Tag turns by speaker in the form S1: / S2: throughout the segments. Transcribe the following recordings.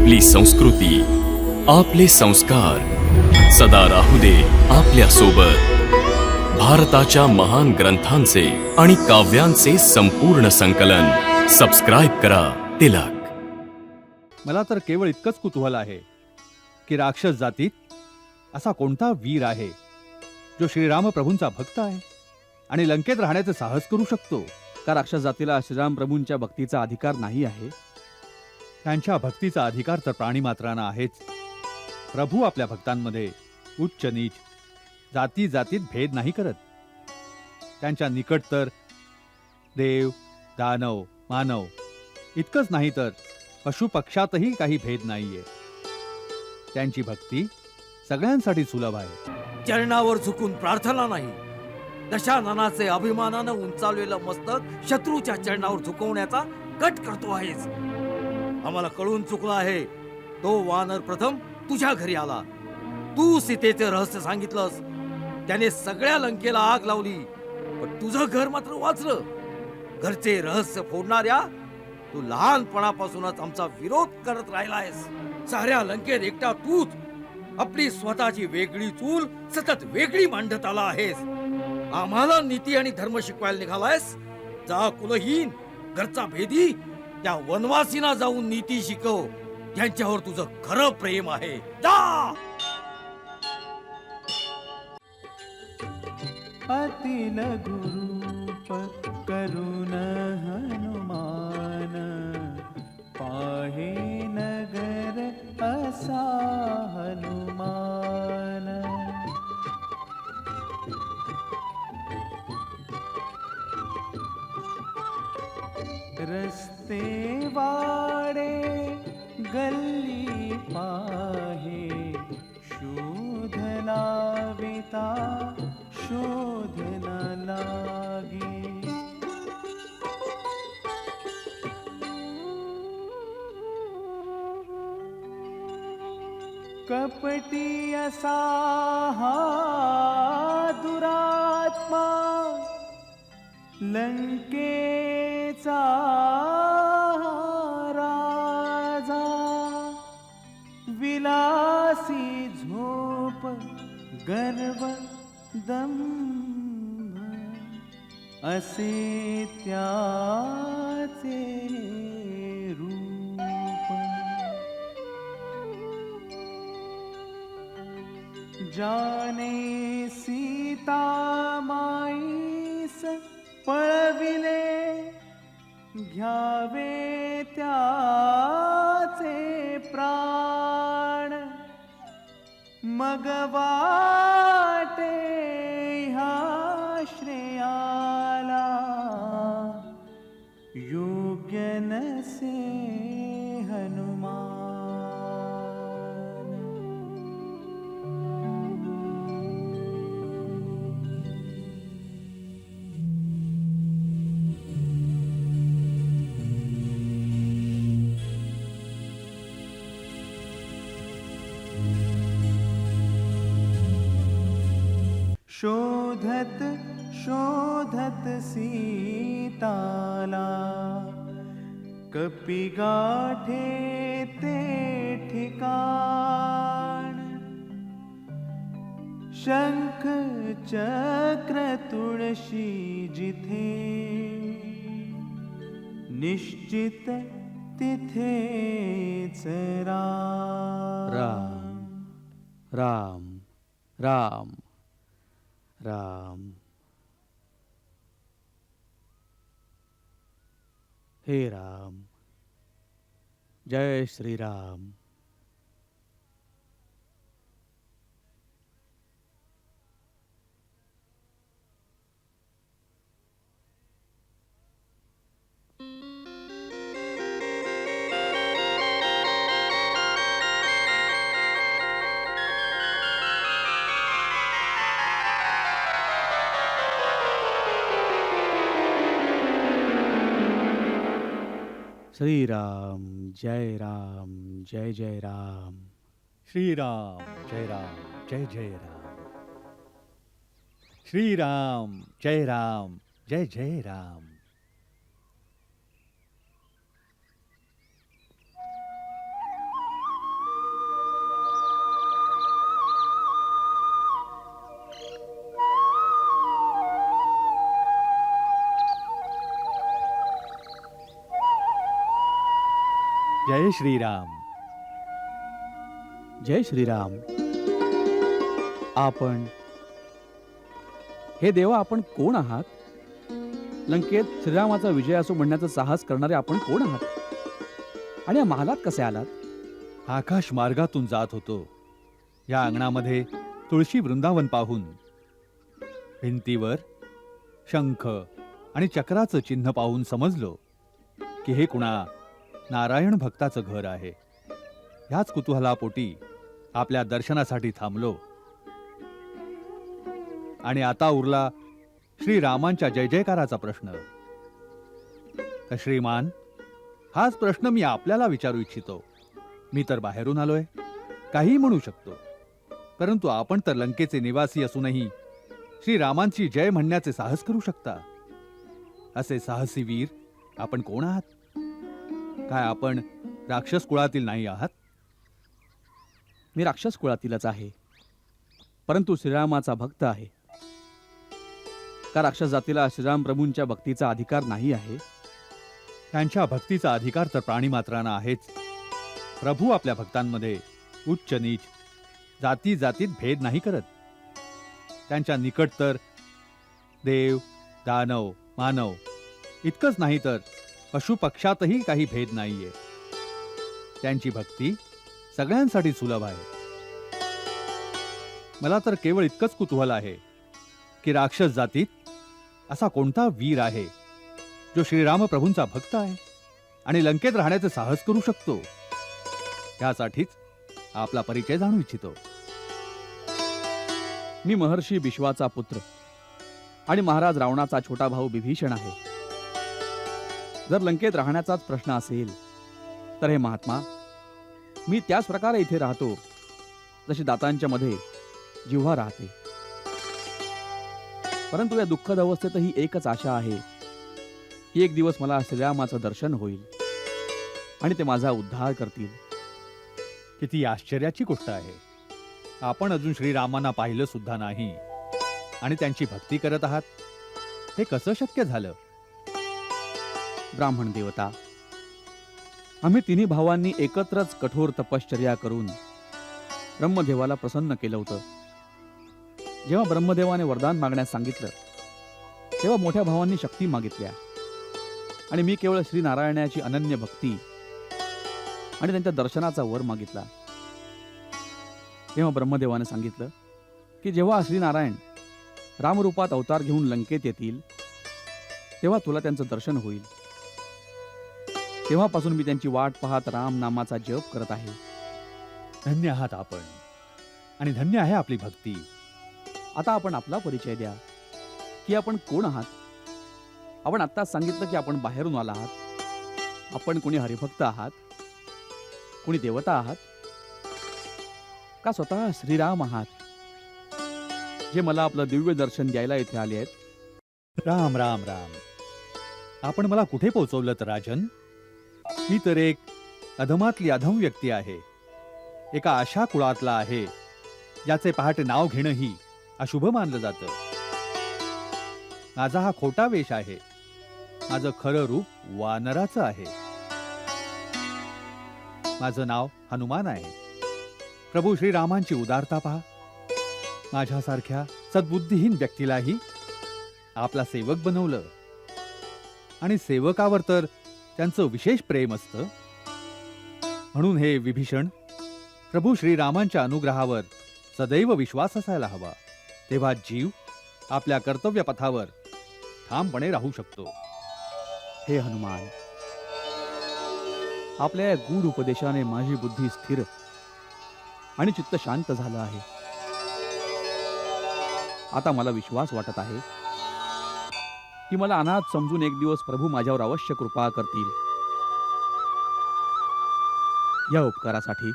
S1: आपली संस्कृती, आपले संस्कार सदा राहू दे आपल्या सोबत. भारताच्या महान ग्रंथांचे आणि काव्यांचे संपूर्ण संकलन सबस्क्राईब करा तिलक.
S2: मला तर केवळ इतकंच कुतूहल आहे की राक्षस जातीत असा कोणता वीर आहे जो श्रीराम प्रभूंचा भक्त आहे आणि लंकेत राहण्याचे साहस करू शकतो. का राक्षस जातीला श्रीराम प्रभूंच्या भक्तीचा अधिकार नाही आहे? त्यांच्या भक्तीचा अधिकार तर प्राणी मात्रांना आहेच. प्रभू आपल्या भक्तांमध्ये उच्च नीच जाती जातीत भेद नाही करत. त्यांच्या निकट तर देव, दानव, मानव इतकंच नाही तर पशु पक्षातही काही भेद नाहीये. त्यांची भक्ती सगळ्यांसाठी सुलभ आहे.
S3: चरणावर झुकून प्रार्थना नाही, दशाननाचे अभिमानानं उंचावलेलं मस्तक शत्रूच्या चरणावर झुकवण्याचा कट करतो आहेस. आम्हाला कळून चुकलं आहे. तो वानर प्रथम तुझ्या घरी आला, तू सीतेचे रहस्य सांगितलंस, त्याने सगळ्या लंकेला आग लावली, पण तुझं घर मात्र वाचलं. घरचे रहस्य फोडणाऱ्या तू लहानपणापासूनच आमचा विरोध करत राहिलायस. साऱ्या लंकेत एकटा तूच आपली स्वतःची वेगळी चूल सतत वेगळी मांडत आला आहेस. आम्हाला नीती आणि धर्म शिकवायला निघालायस. जा कुलहीन, घरचा भेदी, त्या वनवासीना जाऊन नीती शिकव. त्यांच्यावर तुझं खरं प्रेम आहे. जा.
S4: अति लघु रूप करुण हनुमान, पाहे नगर असा हनुमान. रस्ते वाडे गल्ली पाहे, शोध लाविता शोध न लागे. कपटी असा हा दुरात्मा, लंकेचा राजा. विलासी झोप गर्व दंभ, असे त्याचे रूप. जाने सीता माईस पळविले, घ्यावे त्याचे प्राण. मग वाटे ह्या श्रेयाला, योग्य नसे हनुमान. शोधत शोधत सीताला, कपी गाठे ते ठिकाण. शंख चक्र तुळशी जिथे, निश्चित तिथेच राम.
S2: राम राम राम. हे राम, जय श्री राम. श्री राम जय राम, जय जय राम. श्री राम जय राम, जय जय राम. श्री राम जय राम, जय जय राम. जय श्रीराम.
S5: जय श्रीराम. आपण हे देवा, आपण कोण आहात? लंकेत श्रीरामाचा विजय असो म्हणण्याचं साहस करणारे आपण कोण आहात? आणि या महालात कसे आलात?
S2: आकाश मार्गातून जात होतो. या अंगणामध्ये तुळशी वृंदावन पाहून भिंतीवर शंख आणि चक्राचं चिन्ह पाहून समजलो की हे कुणा नारायण भक्ताचं घर आहे. ह्याच कुतूहलापोटी आपल्या दर्शनासाठी थांबलो. आणि आता उरला श्रीरामांच्या जय जयकाराचा प्रश्न. तर श्रीमान, हाच प्रश्न मी आपल्याला विचारू इच्छितो. मी तर बाहेरून आलोय, काहीही म्हणू शकतो, परंतु आपण तर लंकेचे निवासी असूनही श्रीरामांची जय म्हणण्याचे साहस करू शकता. असे साहसी वीर आपण कोण आहात? काय आपण राक्षस कुळातील नाही आहात?
S5: मी राक्षस कुळातीलच आहे, परंतु श्रीरामाचा भक्त आहे. का राक्षस जातीला श्रीराम प्रभूंच्या भक्तीचा अधिकार नाही आहे?
S2: त्यांच्या भक्तीचा अधिकार तर प्राणीमात्रांना आहेच. प्रभू आपल्या भक्तांमध्ये उच्च नीच जाती जातीत भेद नाही करत. त्यांच्या निकट तर देव, दानव, मानव इतकंच नाही तर पशुपक्षातही काही भेद नाहीये. त्यांची भक्ती सगळ्यांसाठी सुलभ आहे. मला तर केवळ इतकंच कुतूहल आहे की राक्षस जातीत असा कोणता वीर आहे जो श्रीराम प्रभूंचा भक्त आहे आणि लंकेत राहण्याचे साहस करू शकतो. त्यासाठीच आपला परिचय जाणू इच्छितो.
S5: मी महर्षी विश्वाचा पुत्र आणि महाराज रावणाचा छोटा भाऊ विभीषण आहे. जर लंकेत राहण्याचाच प्रश्न असेल तर हे महात्मा, मी त्याच प्रकारे इथे राहतो जशी दातांच्या मध्ये जिव्हा राहते. परंतु या दुःखद अवस्थेतही एकच आशा आहे की एक दिवस मला श्रीरामाचं दर्शन होईल आणि ते माझा उद्धार करतील.
S2: किती आश्चर्याची गोष्ट आहे. आपण अजून श्रीरामांना पाहिलं सुद्धा नाही आणि त्यांची भक्ती करत आहात. हे कसं शक्य झालं?
S5: ब्राह्मण देवता, आम्ही तिन्ही भावांनी एकत्रच कठोर तपश्चर्या करून ब्रह्मदेवाला प्रसन्न केलं होतं. जेव्हा ब्रह्मदेवाने वरदान मागण्यास सांगितलं तेव्हा मोठ्या भावांनी शक्ती मागितल्या आणि मी केवळ श्रीनारायणाची अनन्य भक्ती आणि त्यांच्या दर्शनाचा वर मागितला. तेव्हा ब्रह्मदेवाने सांगितलं की जेव्हा श्रीनारायण रामरूपात अवतार घेऊन लंकेत येतील तेव्हा तुला त्यांचं दर्शन होईल. तेव्हापासून मी त्यांची वाट पाहत राम नामाचा जप करत आहे.
S2: धन्य आहात आपण आणि धन्य आहे आपली भक्ती.
S5: आता आपण आपला परिचय द्या की आपण कोण आहात. आपण आत्ताच सांगितलं की आपण बाहेरून आला आहात. आपण कोणी हरिभक्त आहात, कोणी देवता आहात, का स्वतः श्रीराम आहात जे मला आपलं दिव्य दर्शन द्यायला इथे आले आहेत?
S2: राम राम राम. आपण मला कुठे पोहोचवलं तर राजन? मी तर एक अधमातली अधम व्यक्ती आहे. एका अशा कुळातला आहे ज्याचे पहाटे नाव घेणंही अशुभ मानलं जातं. माझा हा खोटा वेश आहे. माझं खरं रूप वानराचं आहे. माझं नाव हनुमान आहे. प्रभू श्रीरामांची उदारता पहा. माझ्यासारख्या सद्बुद्धीहीन व्यक्तीलाही आपला सेवक बनवलं आणि सेवकावर तर त्यांचं विशेष प्रेम असतं. म्हणून हे विभीषण, प्रभू श्रीरामांच्या अनुग्रहावर सदैव विश्वास असायला हवा. तेव्हा जीव आपल्या कर्तव्य पथावर ठामपणे राहू शकतो.
S5: हे हनुमान, आपल्या या गूढ उपदेशाने माझी बुद्धी स्थिर आणि चित्त शांत झालं आहे. आता मला विश्वास वाटत आहे की मला अनाथ समजून एक दिवस प्रभू माझ्यावर अवश्य कृपा करतील. या उपकारासाठी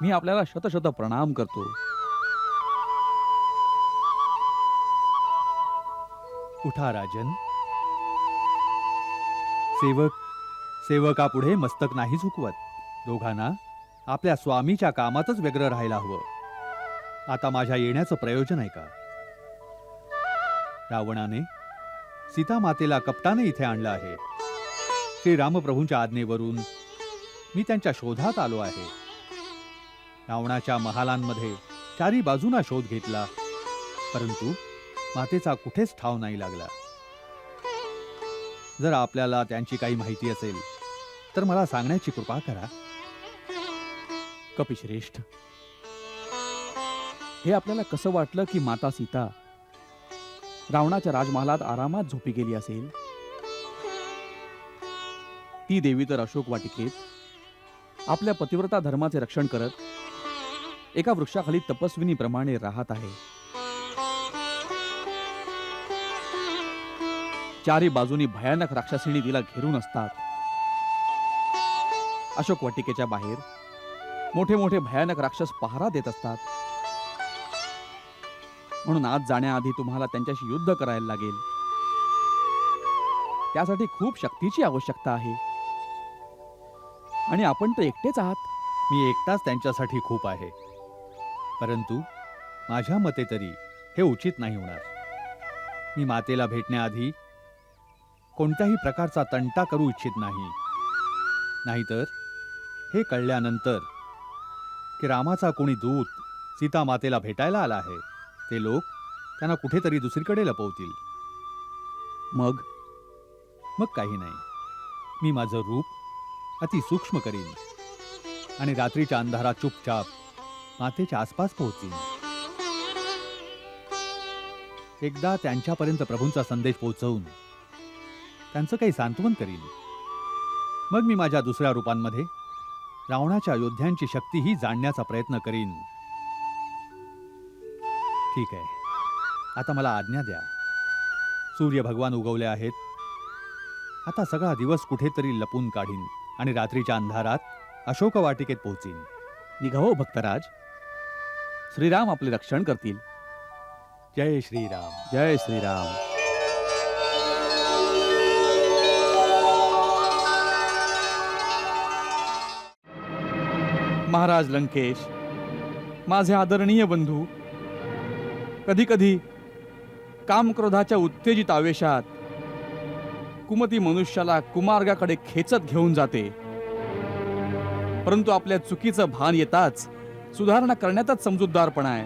S5: मी आपल्याला शतशत प्रणाम करतो.
S2: उठा राजन. सेवकापुढे मस्तक नाही झुकवत. दोघांना आपल्या स्वामीच्या कामातच व्यग्र राहायला हवं. आता माझ्या येण्याचं प्रयोजन आहे का? रावणाने सीता मातेला कपटाने इथे आणलं आहे. श्री रामप्रभूंच्या आज्ञेवरून मी त्यांच्या शोधात आलो आहे. रावणाच्या महालांमध्ये चारी बाजूना शोध घेतला, परंतु मातेचा कुठेच ठाव नाही लागला. जर आपल्याला त्यांची काही माहिती असेल तर मला सांगण्याची कृपा करा.
S5: कपिश्रेष्ठ, हे आपल्याला कसं वाटलं की माता सीता रावणाच्या राजमहालात आरामात झोपी गेली असेल? ती देवी तर अशोक वाटिकेत आपल्या पतिव्रता धर्माचे रक्षण करत एका वृक्षाखाली तपस्विनीप्रमाणे राहत आहे. चारी बाजूनी भयानक राक्षसिणी तिला घेरून असतात. अशोक वाटिकेच्या बाहेर मोठे मोठे भयानक राक्षस पहारा देत असतात. म्हणून आज जाण्याआधी तुम्हाला त्यांच्याशी युद्ध करायला लागेल. त्यासाठी खूप शक्तीची आवश्यकता आहे आणि आपण तर एकटेच आहात.
S2: मी एकटाच त्यांच्यासाठी खूप आहे, परंतु माझ्या मते तरी हे उचित नाही होणार. मी मातेला भेटण्याआधी कोणत्याही प्रकारचा तंटा करू इच्छित नाही. नाहीतर हे कळल्यानंतर की रामाचा कोणी दूत सीता मातेला भेटायला आला आहे, ते लोक त्यांना कुठेतरी दुसरीकडे लपवतील.
S5: मग
S2: काही नाही, मी माझं रूप अति सूक्ष्म करीन आणि रात्रीच्या अंधारात चुपचाप मातेच्या आसपास पोहोचीन. एकदा त्यांच्यापर्यंत प्रभूंचा संदेश पोहोचवून त्यांचं काही सांत्वन करीन. मग मी माझ्या दुसऱ्या रूपांमध्ये रावणाच्या योद्ध्यांची शक्तीही जाणण्याचा प्रयत्न करीन. ठीक आहे, आता मला आज्ञा द्या. सूर्य भगवान उगवले आहेत. आता सगळा दिवस कुठेतरी लपून काढीन आणि रात्रीच्या अंधारात अशोक वाटिकेत पोहोचीन.
S5: निघा हो भक्तराज, श्रीराम आपले रक्षण करतील.
S2: जय श्रीराम.
S5: जय श्रीराम. महाराज लंकेश, माझे आदरणीय बंधू, कधी कधी कामक्रोधाच्या उत्तेजित आवेशात कुमती मनुष्याला कुमार्गाकडे खेचत घेऊन जाते. परंतु आपल्या चुकीचं भान येताच सुधारणा करण्यातच समजूतदारपणा आहे.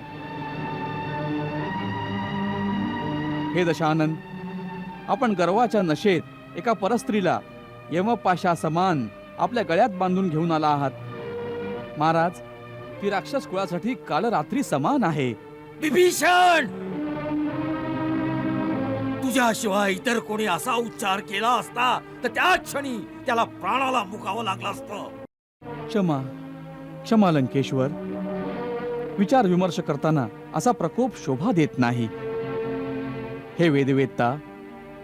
S5: हे दशानन, आपण गर्वाच्या नशेत एका परस्त्रीला यमपाशा समान आपल्या गळ्यात बांधून घेऊन आला आहात. महाराज, ती राक्षस कुळासाठी काल रात्री समान आहे.
S3: विभीषण, तुझ्याशिवाय इतर कोणी असा उच्चार केला असता तर त्या क्षणी त्याला प्राणाला मुकावं लागलं असतं.
S5: क्षमा क्षमा लंकेश्वर. विचार विमर्श करताना असा प्रकोप शोभा देत नाही. हे वेदवेत्ता,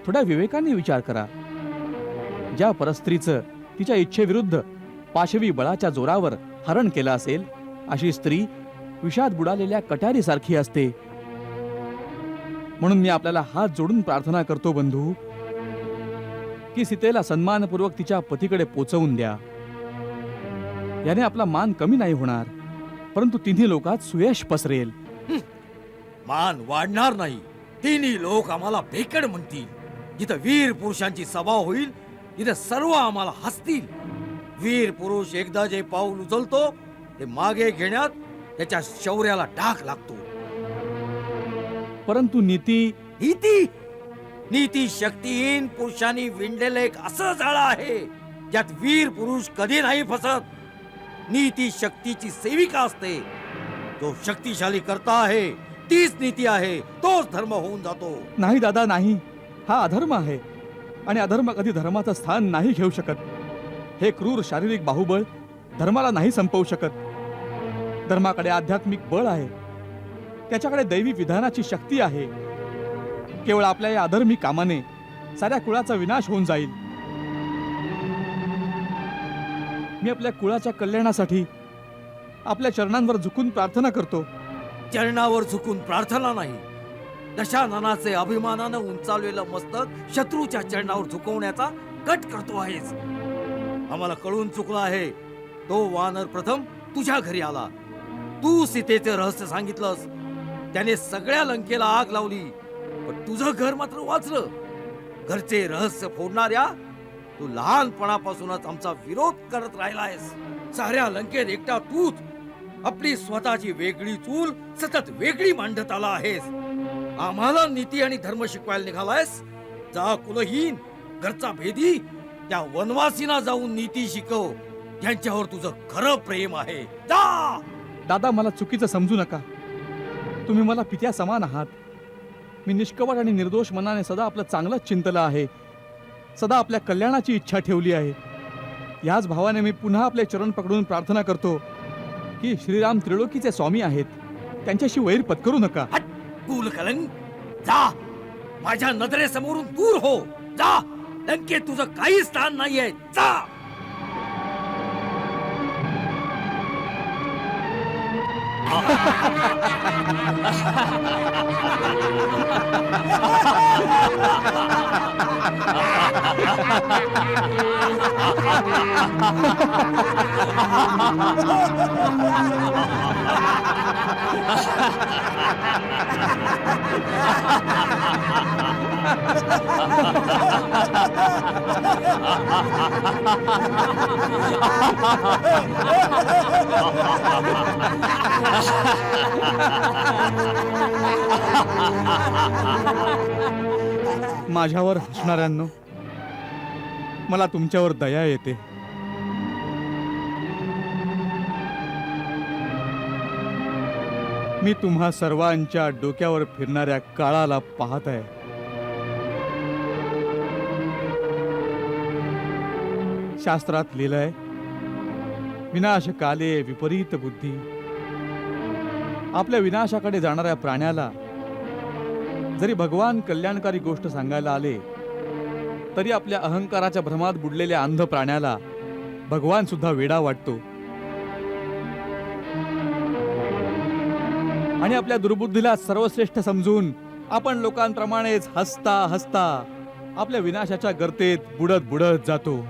S5: थोड्या विवेकाने विचार करा. ज्या परस्त्रीचं तिच्या इच्छेविरुद्ध पाशवी बळाच्या जोरावर हरण केलं असेल, अशी स्त्री विषात बुडालेल्या कट्यारीसारखी असते. म्हणून मी आपल्याला हात जोडून प्रार्थना करतो बंधू, की सीतेला सन्मानपूर्वक तिच्या पतीकडे पोचवून द्या. याने आपला मान कमी नाही होणार, परंतु तिन्ही लोकात सुयश पसरेल.
S3: मान वाढणार नाही. तिन्ही लोक आम्हाला भेकड म्हणतील. जिथं वीर पुरुषांची सभा होईल तिथे सर्व आम्हाला हसतील. वीर पुरुष एकदा जे पाऊल उचलतो ते मागे घेण्यात त्याच्या शौर्याला डाग लागतो.
S5: परंतु नीती
S3: नीती शक्तीहीन पुरुषांनी विणलेलं एक असं जाळं आहे ज्यात वीर पुरुष कधी नाही फसत. नीती शक्तीची सेविका असते. जो शक्तिशाली करता आहे तीच नीती आहे, तोच धर्म होऊन जातो.
S5: नाही दादा, नाही. हा अधर्म आहे आणि अधर्म कधी धर्माचं स्थान नाही घेऊ शकत. हे क्रूर शारीरिक बाहुबळ धर्माला नाही संपवू शकत. धर्माकडे आध्यात्मिक बळ आहे, त्याच्याकडे दैवी विधानाची शक्ती आहे. केवळ आपल्या या अधर्मी कामाने साऱ्या कुळाचा विनाश होऊन जाईल. मी आपल्या कुळाच्या कल्याणासाठी आपल्या चरणांवर झुकून प्रार्थना करतो.
S3: चरणावर झुकून प्रार्थना नाही, दशाननाचे अभिमानानं उंचावलेलं मस्तक शत्रूच्या चरणावर झुकवण्याचा कट करतो आहेस. आम्हाला कळून चुकलं आहे. तो वानर प्रथम तुझ्या घरी आला. तू सीतेचे रहस्य सांगितलंस. त्याने सगळ्या लंकेला आग लावली, पण तुझं घर मात्र वाचलं. घरचे रहस्य फोडणाऱ्या तू लहानपणापासूनच आमचा विरोध करत राहिलायस. साऱ्या लंकेत एकटा तूच आपली स्वतःची वेगळी चूल सतत वेगळी मांडत आला आहेस. आम्हाला नीती आणि धर्म शिकवायला निघालायस. जा कुलहीन, घरचा भेदी, त्या वनवासीना जाऊन नीती शिकव. त्यांच्यावर तुझं खरं प्रेम आहे. जा.
S5: दादा, मला चुकीचं समजू नका. तुम्ही मला पित्या समान आहात. मी निष्कपट आणि निर्दोष मनाने सदा आपलं चांगलंच चिंतलं आहे. सदा आपल्या कल्याणाची इच्छा ठेवली आहे. याच भावाने मी पुन्हा आपले चरण पकडून प्रार्थना करतो की श्रीराम त्रिलोकीचे स्वामी आहेत, त्यांच्याशी वैर पत्करू नका.
S3: हट, कुलकलन. जा, माझ्या नजरेसमोरून दूर हो. जा, लंकेत तुझं काही स्थान नाहीये. जा.
S5: माझ्यावर हसणाऱ्यांनो, मला तुमच्यावर दया येते. मी तुम्हा सर्वांच्या डोक्यावर फिरणाऱ्या काळाला पाहत आहे. शास्त्रात लिहिलंय, विनाश काले विपरीत बुद्धी. आपल्या विनाशाकडे जाणाऱ्या प्राण्याला जरी भगवान कल्याणकारी गोष्ट सांगायला आले तरी आपल्या अहंकाराच्या भ्रमात बुडलेल्या अंध प्राण्याला भगवान सुद्धा वेडा वाटतो. आणि आपल्या दुर्बुद्धीला सर्वश्रेष्ठ समजून आपण लोकांप्रमाणेच हसता हसता आपल्या विनाशाच्या गर्तेत बुडत बुडत जातो.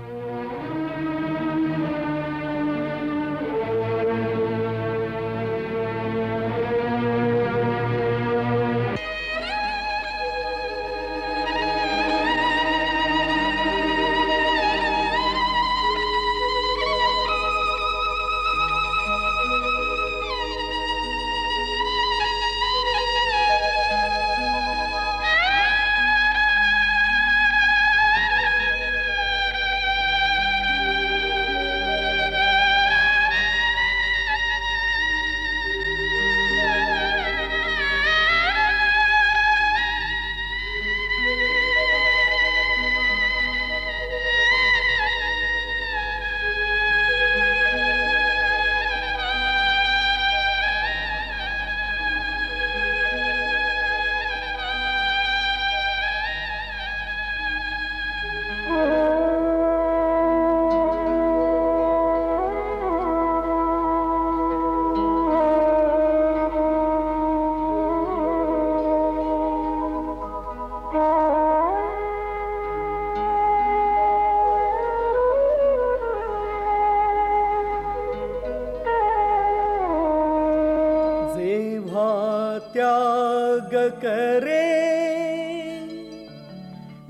S4: त्याग करे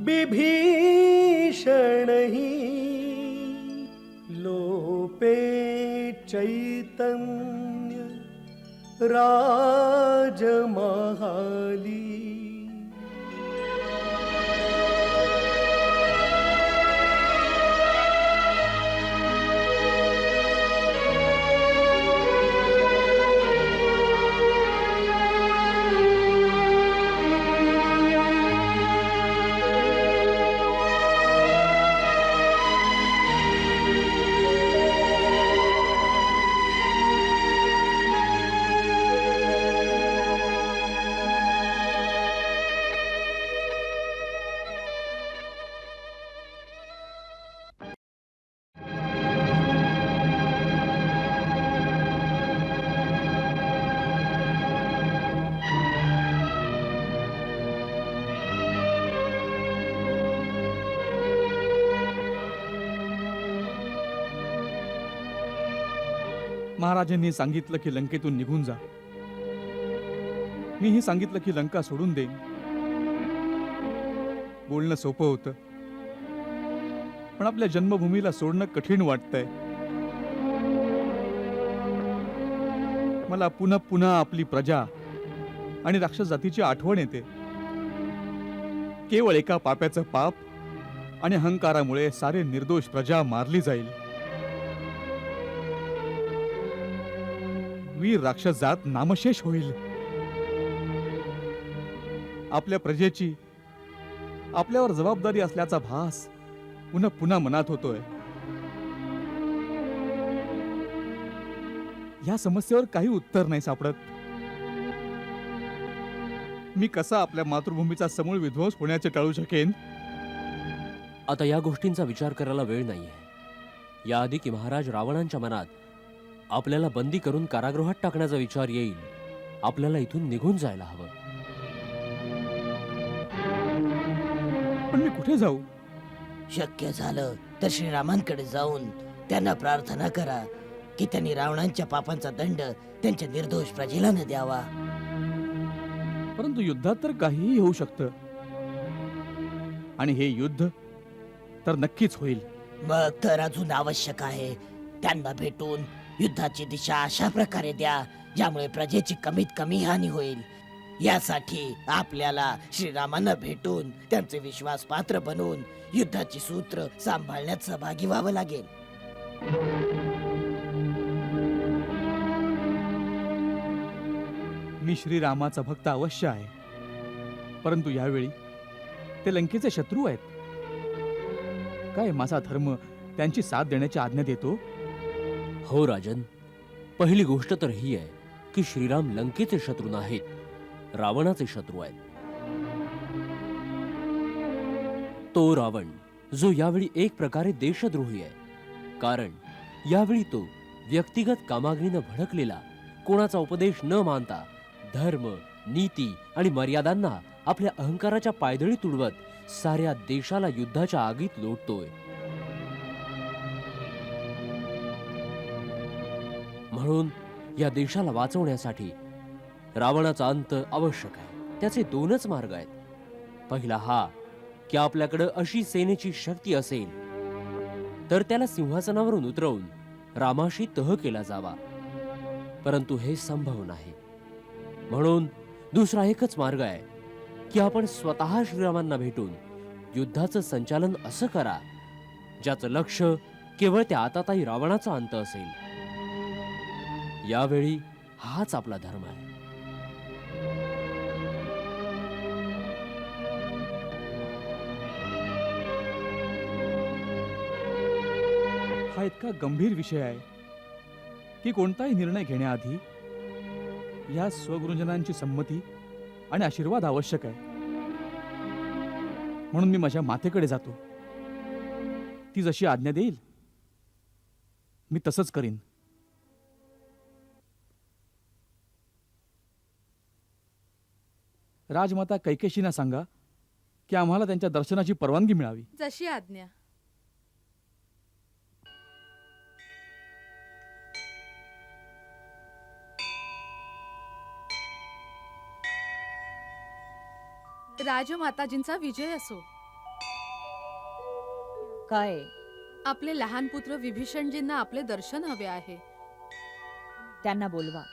S4: विभीषण ही लोपे चैतन्य राजमहाली.
S5: महाराजांनी सांगितलं की लंकेतून निघून जा. मीही सांगितलं की लंका सोडून देईन. बोलणं सोपं होतं, पण आपल्या जन्मभूमीला सोडणं कठीण वाटतंय. मला पुन्हा पुन्हा आपली प्रजा आणि राक्षस जातीची आठवण येते. केवळ एका पाप्याचं पाप आणि अहंकारामुळे सारे निर्दोष प्रजा मारली जाईल. वीर राक्षस जात नामशेष होईल. आपल्या प्रजेची आपल्यावर जबाबदारी असल्याचा भास पुन्हा पुन्हा मनात होतोय. या समस्येवर काही उत्तर नाही सापडत. मी कसा आपल्या मातृभूमीचा समूळ विध्वंस होण्याचे टाळू शकेन?
S6: आता या गोष्टींचा विचार करायला वेळ नाहीये. याआधी की महाराज रावणांच्या मनात आपल्याला बंदी करून कारागृहात टाकण्याचा विचार येईल, आपल्याला इथून निघून जायला हवं.
S5: पण मी कुठे जाऊ?
S7: शक्य झालं तर श्रीरामांकडे जाऊन त्यांना प्रार्थना करा की त्यांनी रावणांच्या पापांचा दंड त्यांच्या निर्दोष प्रजेला न द्यावा.
S5: परंतु युद्धात तर काहीही होऊ शकतं, आणि हे युद्ध तर नक्कीच होईल.
S7: मग तर अजून आवश्यक आहे त्यांना भेटून युद्धाची दिशा अशा प्रकारे द्या ज्यामुळे प्रजेची कमीत कमी हानी होईल. यासाठी आपल्याला श्रीरामांना भेटून त्यांचे विश्वास पात्र बनवून युद्धाची सूत्र सांभाळण्यात सहभागी व्हावं लागेल.
S5: मी श्रीरामाचा भक्त अवश्य आहे, परंतु यावेळी ते लंकेचे शत्रू आहेत. काय माझा धर्म त्यांची साथ देण्याची आज्ञा देतो?
S6: हो राजन, पहिली गोष्ट तर ही आहे की श्रीराम लंकेचे शत्रू नाहीत, रावणाचे शत्रू आहेत. तो रावण जो यावेळी एक प्रकारे देशद्रोही आहे, कारण यावेळी तो व्यक्तिगत कामाग्नीनं भडकलेला, कोणाचा उपदेश न मानता धर्म, नीती आणि मर्यादांना आपल्या अहंकाराच्या पायदळी तुडवत साऱ्या देशाला युद्धाच्या आगीत लोटतोय. म्हणून या देशाला वाचवण्यासाठी रावणाचा अंत आवश्यक आहे. त्याचे दोनच मार्ग आहेत. पहिला हा की आपल्याकडे अशी सेनेची शक्ती असेल तर त्याला सिंहासनावरून उतरवून रामाशी तह केला जावा, परंतु हे संभव नाही. म्हणून दुसरा एकच मार्ग आहे की आपण स्वतः श्रीरामांना भेटून युद्धाचं संचालन असं करा ज्याचं लक्ष केवळ त्या आताताई रावणाचा अंत असेल. यावेळी हाच आपला धर्म आहे.
S5: हा इतका गंभीर विषय आहे की कोणताही निर्णय घेण्याआधी या स्वगुरुजनांची संमती आणि आशीर्वाद आवश्यक आहे. म्हणून मी माझ्या मातेकडे जातो. ती जशी आज्ञा देईल मी तसंच करीन. राजमाता कैकेशींना सांगा की आम्हाला त्यांच्या दर्शनाची परवानगी मिळावी.
S8: जशी आज्ञा. राजमाताजींचा विजय असो.
S9: काय?
S8: आपले लहान पुत्र विभीषणजींना आपले दर्शन हवे आहे.
S9: त्यांना बोलवा.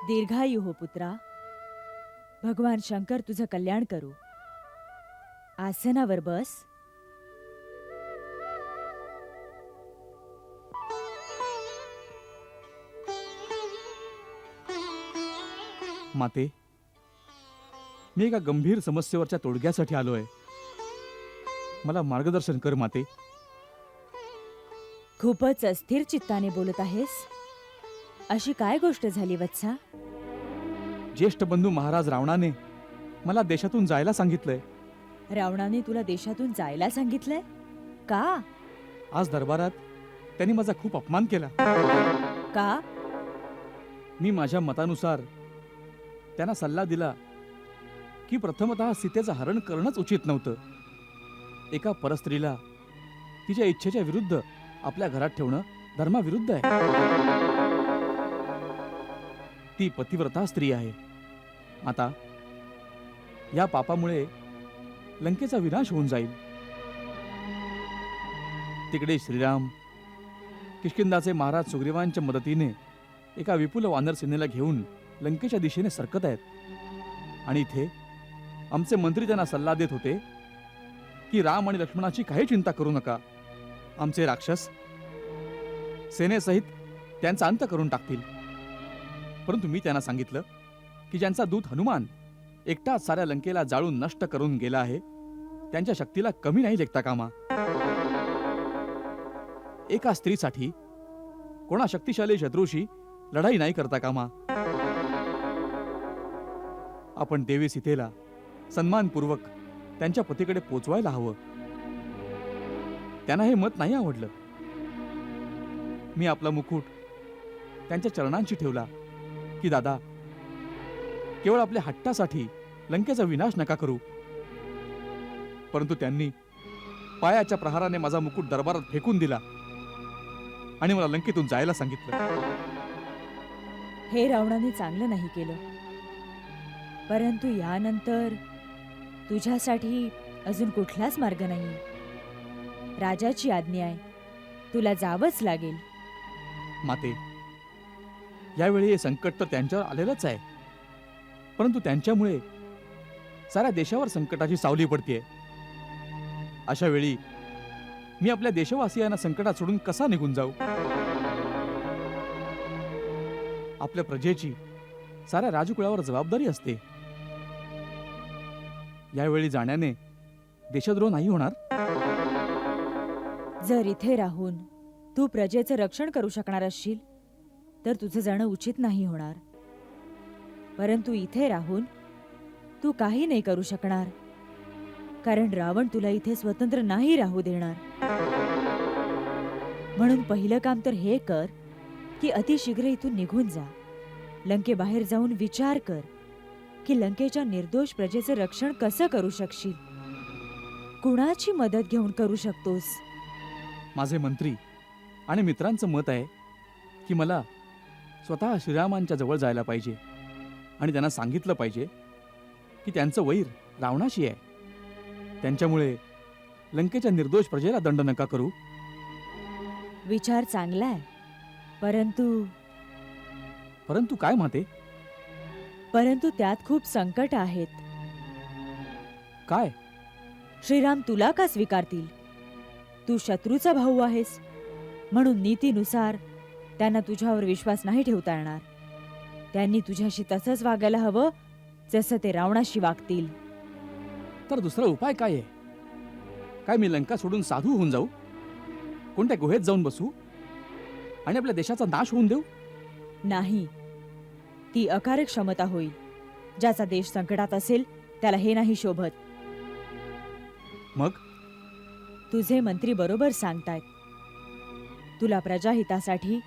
S9: दीर्घायु हो पुत्रा. भगवान शंकर तुझं कल्याण करू. आसनावर बस.
S5: माते, मी एका गंभीर समस्येवरच्या तोडग्यासाठी आलोय. मला मार्गदर्शन कर माते.
S9: खूपच अस्थिर चित्ताने बोलत आहेस. अशी काय गोष्ट झाली वत्सा?
S5: ज्येष्ठ बंधू महाराज रावणाने मला देशातून जायला सांगितलंय.
S9: रावणाने तुला देशातून जायला सांगितलंय? का?
S5: आज दरबारात त्यांनी माझा खूप अपमान केला.
S9: का?
S5: मी माझ्या मतानुसार त्यांना सल्ला दिला की प्रथमतः सीतेचं हरण करणंच उचित नव्हतं. एका परस्त्रीला तिच्या इच्छेच्या विरुद्ध आपल्या घरात ठेवणं धर्माविरुद्ध आहे. ती पतिव्रता स्त्री आहे. आता या पापामुळे लंकेचा विनाश होऊन जाईल. तिकडे श्रीराम किष्किंधाचे महाराज सुग्रीवांच्या मदतीने एका विपुल वानर सेनेला घेऊन लंकेच्या दिशेने सरकत आहेत. आणि इथे आमचे मंत्री त्यांना सल्ला देत होते की राम आणि लक्ष्मणाची काही चिंता करू नका. आमचे राक्षस सेनेसहित त्यांचा अंत करून टाकतील. परंतु मी त्यांना सांगितलं की ज्यांचा दूत हनुमान एकटाच साऱ्या लंकेला जाळून नष्ट करून गेला आहे, त्यांच्या शक्तीला कमी नाही लेखता कामा. एका स्त्रीसाठी कोणा शक्तिशाली शत्रूशी लढाई नाही करता कामा. आपण देवी सीतेला सन्मानपूर्वक त्यांच्या पतीकडे पोचवायला हवं. त्यांना हे मत नाही आवडलं. मी आपला मुकुट त्यांच्या चरणांशी ठेवला की दादा, केवळ आपल्या हट्टासाठी लंकेचा विनाश नका करू. परंतु त्यांनी पायाच्या प्रहाराने माझा मुकुट दरबारात फेकून दिला आणि मला लंकेतून जायला सांगितलं.
S9: हे रावणाने चांगलं नाही केलं. परंतु यानंतर तुझ्यासाठी अजून कुठलाच मार्ग नाही. राजाची आज्ञा आहे, तुला जावंच लागेल.
S5: माते, यावेळी हे संकट तर त्यांच्यावर आलेलंच आहे, परंतु त्यांच्यामुळे साऱ्या देशावर संकटाची सावली पडतीये. अशा वेळी मी आपल्या देशवासियांना संकटात सोडून कसा निघून जाऊ? आपल्या प्रजेची साऱ्या राजकुळावर जबाबदारी असते. यावेळी जाण्याने देशद्रोह नाही होणार.
S9: जर इथे राहून तू प्रजेचं रक्षण करू शकणार असशील तर तुझं जाणं उचित नाही होणार. परंतु इथे राहून तू काही नाही करू शकणार, कारण रावण तुला इथे स्वतंत्र नाही राहू देणार. म्हणून पहिलं काम तर हे कर की अतिशीघ्र इथून निघून जा. लंकेबाहेर जाऊन विचार कर की लंकेच्या निर्दोष प्रजेचं रक्षण कसं करू शकशील, कुणाची मदत घेऊन करू शकतोस.
S5: माझे मंत्री आणि मित्रांचं मत आहे की मला स्वतः श्रीरामांच्या जवळ जायला पाहिजे आणि त्यांना सांगितलं पाहिजे की त्यांचं वैर रावणाशी आहे. त्यांच्यामुळे लंकेच्या निर्दोष प्रजेला दंड नका करू.
S9: विचार चांगला आहे,
S5: परंतु काय माते?
S9: परंतु त्यात खूप संकट आहेत.
S5: काय?
S9: श्रीराम तुला का स्वीकारतील? तू शत्रूचा भाऊ आहेस, म्हणून नीतीनुसार त्यांना तुझ्यावर विश्वास नाही ठेवता येणार. त्यांनी तुझ्याशी तसंच वागायला हवं जसं ते रावणाशी वागतील.
S5: तर दुसरा उपाय काय आहे? काय मी लंका सोडून साधू होऊन जाऊ? कोणत्या गुहेत जाऊन बसू आणि आपल्या देशाचा नाश होऊन देऊ?
S9: नाही, ती अकार्यक्षमता होईल. ज्याचा देश संकटात असेल त्याला हे नाही शोभत.
S5: मग
S9: तुझे मंत्री बरोबर सांगतायत. तुला प्रजाहितासाठी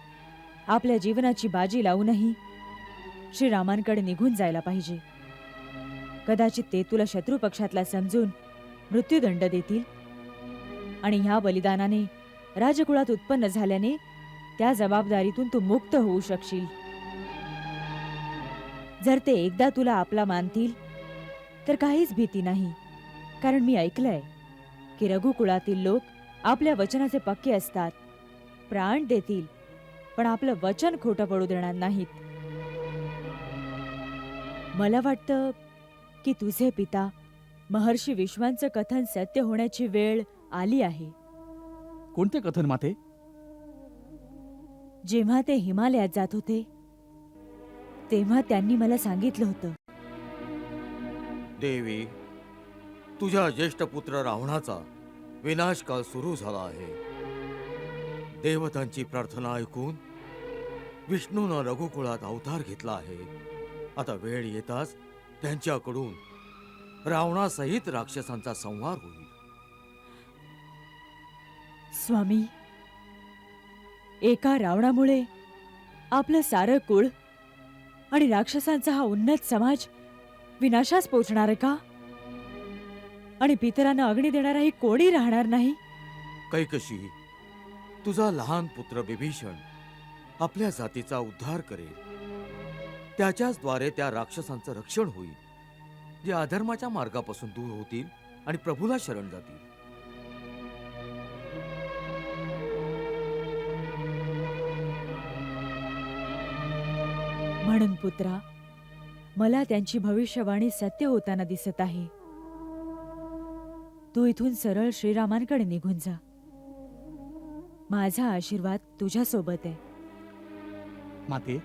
S9: आपल्या जीवनाची बाजी लावूनही श्रीरामांकडे निघून जायला पाहिजे. कदाचित ते तुला शत्रू पक्षातला समजून मृत्यूदंड देतील आणि ह्या बलिदानाने राजकुळात उत्पन्न झाल्याने त्या जबाबदारीतून तू मुक्त होऊ शकशील. जर ते एकदा तुला आपला मानतील तर काहीच भीती नाही, कारण मी ऐकलंय की रघुकुळातील लोक आपल्या वचनाचे पक्के असतात. प्राण देतील पण आपलं वचन खोटं पडू देणार नाहीत. मला वाटतं की तुझे पिता महर्षी विश्वांचं कथन सत्य होण्याची वेळ आली आहे.
S5: कोणते कथन माते?
S9: जेव्हा ते हिमालयात जात होते तेव्हा त्यांनी मला सांगितलं होतं.
S3: देवी, तुझ्या ज्येष्ठ पुत्र रावणाचा विनाशकाल सुरू झाला आहे. देवतांची प्रार्थना ऐकून विष्णूनं रघुकुळात अवतार घेतला आहे. आता वेळ येताच त्यांच्याकडून रावणासहित राक्षसांचा संहार होईल.
S9: स्वामी, एका रावणामुळे आपलं सारं कुळ आणि राक्षसांचा हा उन्नत समाज विनाशास पोचणार का? आणि पितरांना अग्नी देणाराही कोणी राहणार नाही?
S3: कैकशी, तुझा लहान पुत्र विभीषण आपल्या जातीचा उद्धार करेल. त्याच्याच द्वारे त्या राक्षसांचं रक्षण होईल, जे अधर्माच्या मार्गापासून दूर होतील आणि प्रभूला शरण जातील.
S9: म्हणून पुत्रा, मला त्यांची भविष्यवाणी सत्य होताना दिसत आहे. तू इथून सरळ श्रीरामांकडे निघून जा. माझा आशीर्वाद तुझ्या सोबत आहे.
S5: माते,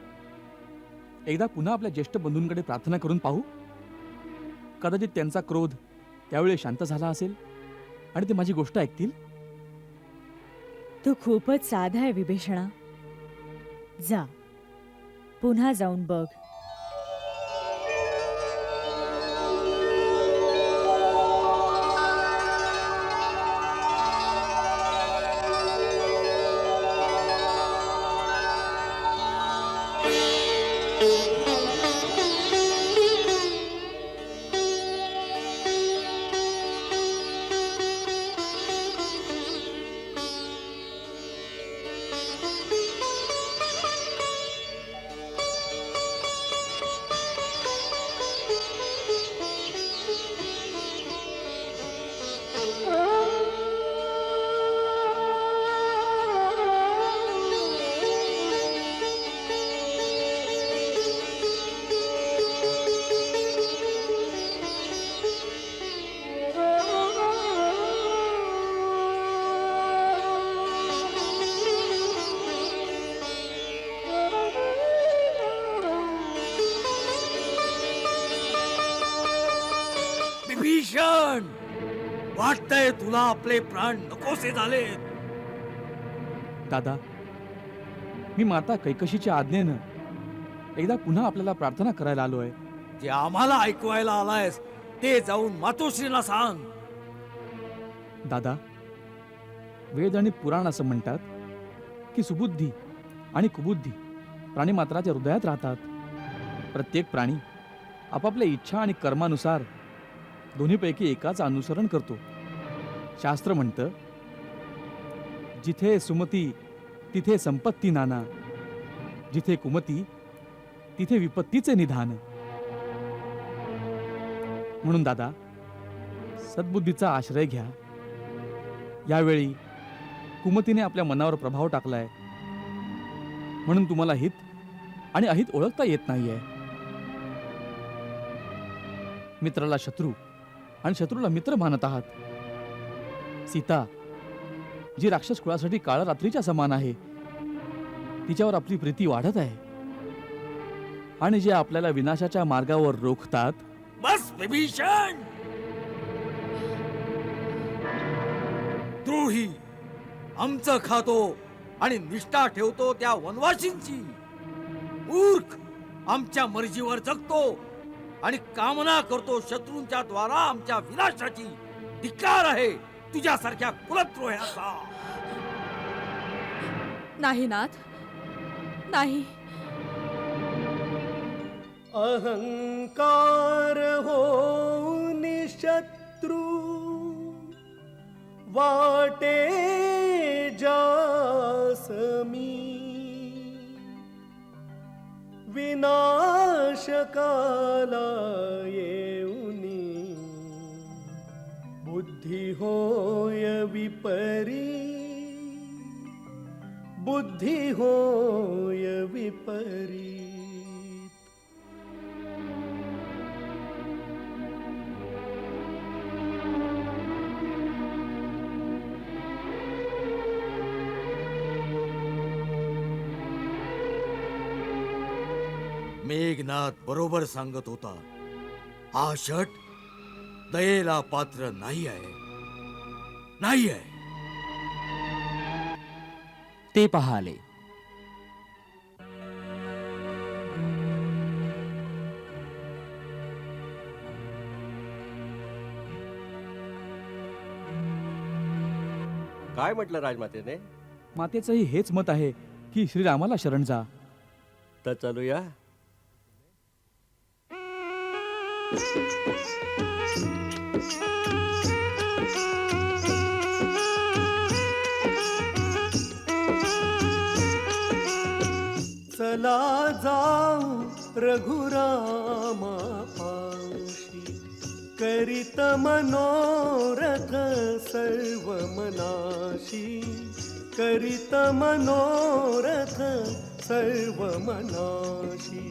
S5: एकदा पुन्हा आपल्या ज्येष्ठ बंधूंकडे प्रार्थना करून पाहू. कदाचित त्यांचा क्रोध त्यावेळी शांत झाला असेल आणि ते माझी गोष्ट ऐकतील.
S9: तू खूपच साधा आहे विभीषणा. जा, पुन्हा जाऊन बघ.
S3: विभीषण, वाटतंय तुला आपले प्राण नकोसे झालेत.
S5: दादा, मी माता कैकशीच्या आज्ञेनं एकदा पुन्हा आपल्याला प्रार्थना करायला आलोय.
S3: जे आम्हाला ऐकवायला आलायस ते जाऊन मातोश्रीला सांग.
S5: दादा, वेद आणि पुराण असं म्हणतात की सुबुद्धी आणि कुबुद्धी प्राणीमात्राच्या हृदयात राहतात. प्रत्येक प्राणी आपापल्या इच्छा आणि कर्मानुसार दोन्हीपैकी एकाच अनुसरण करतो. शास्त्र म्हणतं, जिथे सुमती तिथे संपत्ती नाना, जिथे कुमती तिथे विपत्तीचे निधान. म्हणून दादा, सद्बुद्धीचा आश्रय घ्या. यावेळी कुमतीने आपल्या मनावर प्रभाव टाकलाय, म्हणून तुम्हाला हित आणि अहित ओळखता येत नाहीये. मित्राला शत्रू आणि शत्रूला मित्र मानत आहात. सीता, जी राक्षस कुळासाठी काळ रात्रीच्या समान आहे, तिच्यावर आपली प्रीती वाढत आहे. आणि जे आपल्याला विनाशाच्या मार्गावर रोखतात.
S3: बस विभीषण, द्रोही आमचं खातो आणि निष्ठा ठेवतो त्या वनवासींची. मूर्ख आमच्या मर्जीवर जगतो आणि कामना करतो शत्रूंच्या द्वारा आमच्या विनाशाची. धिक्कार आहे तुझ्यासारख्या कुलद्रोह्याचा.
S8: नाही नाथ, नाही.
S4: अहंकार होऊन शत्रू वाटे जास मी, विनाशकाला येऊनी बुद्धी होय विपरी, बुद्धी होय विपरी.
S3: मेघनाथ बरोबर सांगत होता. हा शट दयेला पात्र नाही आहे, नाही आहे.
S6: ते पाहाले.
S10: काय म्हटलं राजमातेने?
S5: मातेचंही हेच मत आहे की श्रीरामाला शरण जा.
S10: तर चलूया.
S4: चला जाऊ रघुरामा पाशी करीत मनोरथ सर्व मनाशी करीत मनोरथ सर्व मनाशी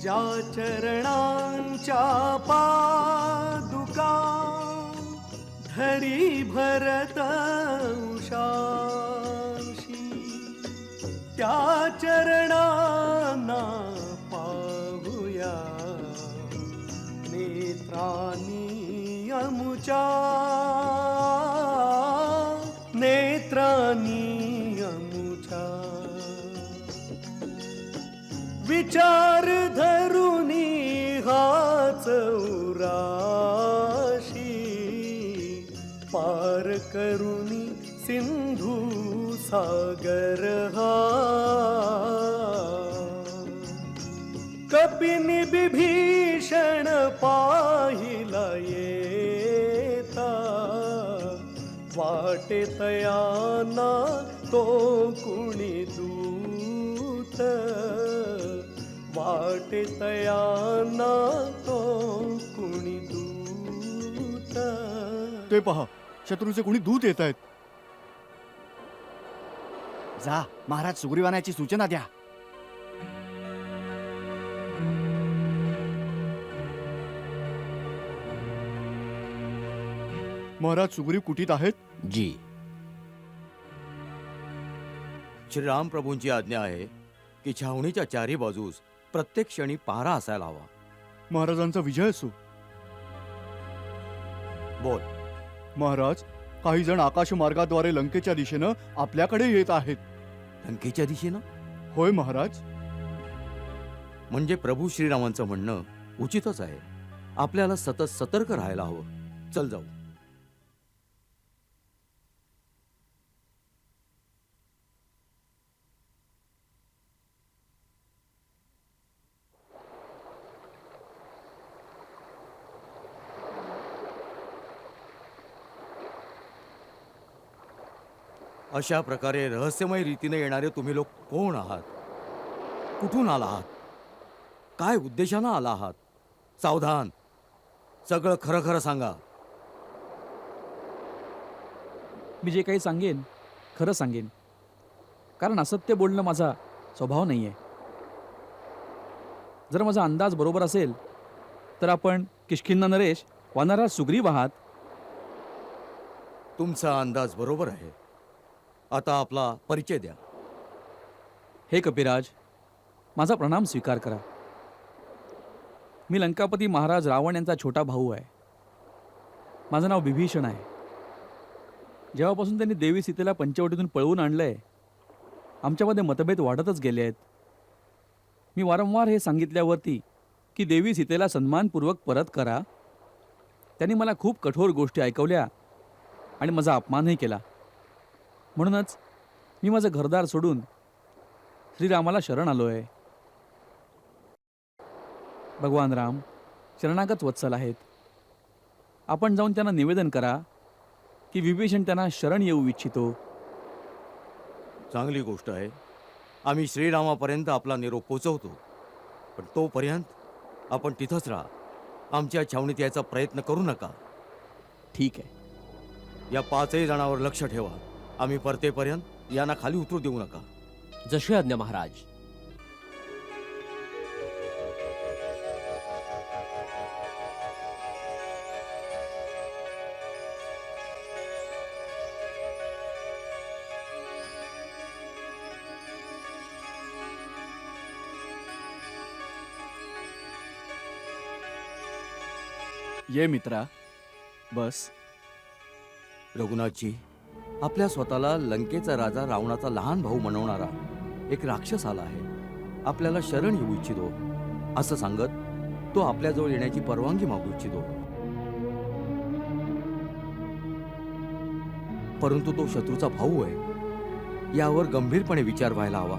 S4: ज्या चरणांच्या पादुका धरी भरत उषाशी त्या चरणांना पाहुया नेत्रांनी अमुच्या नेत्रांनी अमुच्या विचार धरुनी हाच उराशी पार करुनी सिंधू सागर हा कपिनी बिभीषण पाहिला येता वाटे तयाना तो कुणी दूत वाटे तयाना तो कुणी दूत.
S10: ते पहा, शत्रूचे कोणी दूत येत आहेत. जा, महाराज सुग्रीवानाची सूचना द्या. महाराज सुग्रीव कुटीत आहेत.
S3: जी. श्रीराम प्रभूंची आज्ञा आहे की छावणीच्या चारी बाजूस प्रत्येक क्षणी पहारा असायला हवा.
S10: महाराजांचा विजय असो.
S3: बोल.
S10: महाराज, काही जण आकाश मार्गाद्वारे लंकेच्या दिशेनं आपल्याकडे येत आहेत.
S3: लंकेच्या दिशेनं?
S10: होय महाराज.
S3: म्हणजे प्रभू श्रीरामांचं म्हणणं उचितच आहे. आपल्याला सतत सतर्क राहायला हवं. चल जाऊ. अशा प्रकारे रहस्यमय रीतीने येणारे तुम्ही लोक कोण आहात? कुठून आला आहात? काय उद्देशानं आला आहात? सावधान, सगळं खरं खरं सांगा.
S5: मी जे काही सांगेन खरं सांगेन, कारण असत्य बोलणं माझा स्वभाव नाही आहे. जर माझा अंदाज बरोबर असेल तर आपण किष्किंधा नरेश वानरराज सुग्रीव आहात.
S3: तुमचा अंदाज बरोबर आहे. आता आपला परिचय द्या.
S5: हे कपिराज, माझा प्रणाम स्वीकार करा. मी लंकापती महाराज रावण यांचा छोटा भाऊ आहे. माझं नाव विभीषण आहे. जेव्हापासून त्यांनी देवी सीतेला पंचवटीतून पळवून आणलंय, आमच्यामध्ये मतभेद वाढतच गेले आहेत. मी वारंवार हे सांगितल्यावरती की देवी सीतेला सन्मानपूर्वक परत करा, त्यांनी मला खूप कठोर गोष्टी ऐकवल्या आणि माझा अपमानही केला. म्हणूनच मी माझं घरदार सोडून श्रीरामाला शरण आलो आहे. भगवान राम शरणागत वत्सल आहेत. आपण जाऊन त्यांना निवेदन करा की विभीषण त्यांना शरण येऊ इच्छितो.
S3: चांगली गोष्ट आहे. आम्ही श्रीरामापर्यंत आपला निरोप पोचवतो. पण तोपर्यंत आपण तिथंच राहा. आमच्या छावणीत यायचा प्रयत्न करू नका.
S5: ठीक आहे.
S3: या 5ही जणांवर लक्ष ठेवा. आम्ही परतेपर्यंत यांना खाली उतरू देऊ नका.
S6: जशी आज्ञा महाराज.
S5: ये मित्रा, बस.
S3: रघुनाथजी, आपल्या स्वतःला लंकेचा राजा रावणाचा लहान भाऊ म्हणवणारा एक राक्षस आला आहे. आपल्याला शरण येऊ इच्छितो असं सांगत तो आपल्याजवळ येण्याची परवानगी मागू इच्छितो. परंतु तो शत्रूचा भाऊ आहे. यावर गंभीरपणे विचार व्हायला हवा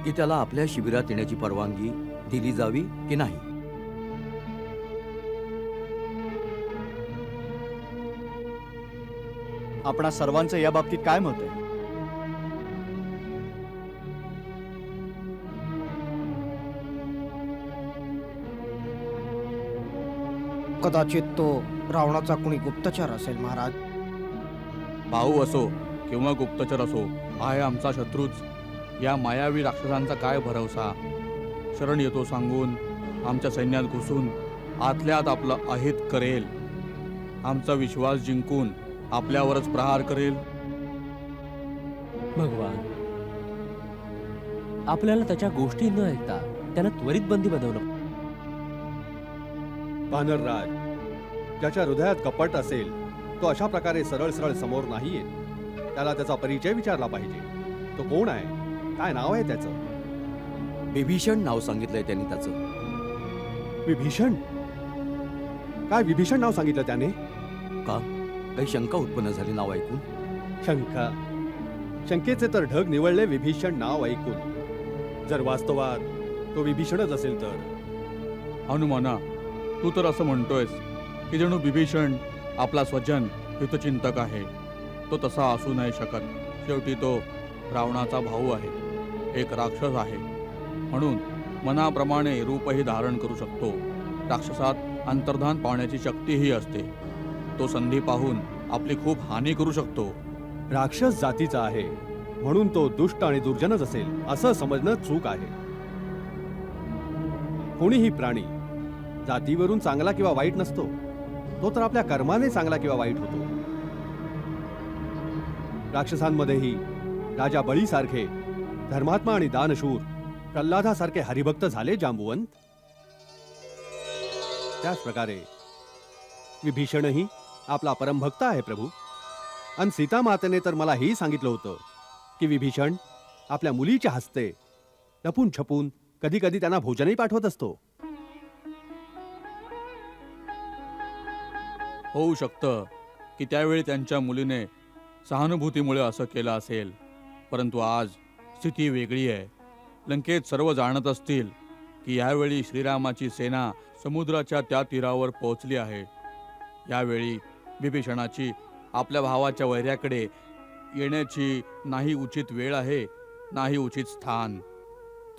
S3: की त्याला आपल्या शिबिरात येण्याची परवानगी दिली जावी की नाही.
S10: आपणा सर्वांचं या बाबतीत काय मत आहे?
S11: कदाचित तो रावणाचा कुणी गुप्तचर असेल महाराज.
S5: भाऊ असो किंवा गुप्तचर असो, आहे आमचा शत्रूच. या मायावी राक्षसांचा काय भरवसा. शरण येतो सांगून आमच्या सैन्यात घुसून आतल्यात आपलं अहित करेल. आमचा विश्वास जिंकून आपल्यावरच प्रहार करेल.
S6: भगवान, आपल्याला त्याच्या गोष्टी न ऐकता त्याला त्वरित बंदी बनवलं.
S2: वानरराज, ज्याच्या हृदयात कपट असेल तो अशा प्रकारे सरळ सरळ समोर नाही येत. त्याला त्याचा परिचय विचारला पाहिजे. तो कोण आहे, काय नाव आहे त्याचं?
S3: विभीषण नाव सांगितलंय त्यांनी त्याचं.
S2: विभीषण? काय विभीषण नाव सांगितलं त्याने?
S3: का काही शंका उत्पन्न झाली नाव ऐकून?
S2: शंका? शंकेचे तर ढग निवळले विभीषण नाव ऐकून. जर वास्तवात तो विभीषणच असेल तर?
S5: हनुमाना, तू तर असं म्हणतोयस की जणू विभीषण आपला स्वजन हितचिंतक आहे. तो तसा असू नाही शकत. शेवटी तो रावणाचा भाऊ आहे, एक राक्षस आहे. म्हणून मनाप्रमाणे रूपही धारण करू शकतो. राक्षसात अंतर्धान पावण्याची शक्तीही असते. तो संधी पाहून आपली खूप हानी करू शकतो.
S2: राक्षस जातीचा आहे म्हणून तो दुष्ट आणि दुर्जनच असेल असं समजणं चूक आहे. कोणीही प्राणी जातीवरून चांगला किंवा वाईट नसतो. तो तर आपल्या कर्माने चांगला किंवा वाईट होतो. राक्षसांमध्येही राजा बळीसारखे धर्मात्मा आणि दानशूर, प्रल्हादासारखे हरिभक्त झाले जांबुवंत. त्याच प्रकारे विभीषणही आपला परमभक्त आहे प्रभू. आणि सीता मातेने तर मला हेही सांगितलं होतं की विभीषण आपल्या मुलीच्या हस्ते लपून छपून कधी कधी त्यांना भोजनही पाठवत असतो.
S5: होऊ शकतं की त्यावेळी त्यांच्या मुलीने सहानुभूतीमुळे असं केलं असेल. परंतु आज स्थिती वेगळी आहे. लंकेत सर्व जाणत असतील की यावेळी श्रीरामाची सेना समुद्राच्या त्या तीरावर पोहोचली आहे. यावेळी विभीषणाची आपल्या भावाच्या वैऱ्याकडे येण्याची नाही उचित वेळ आहे, नाही उचित स्थान.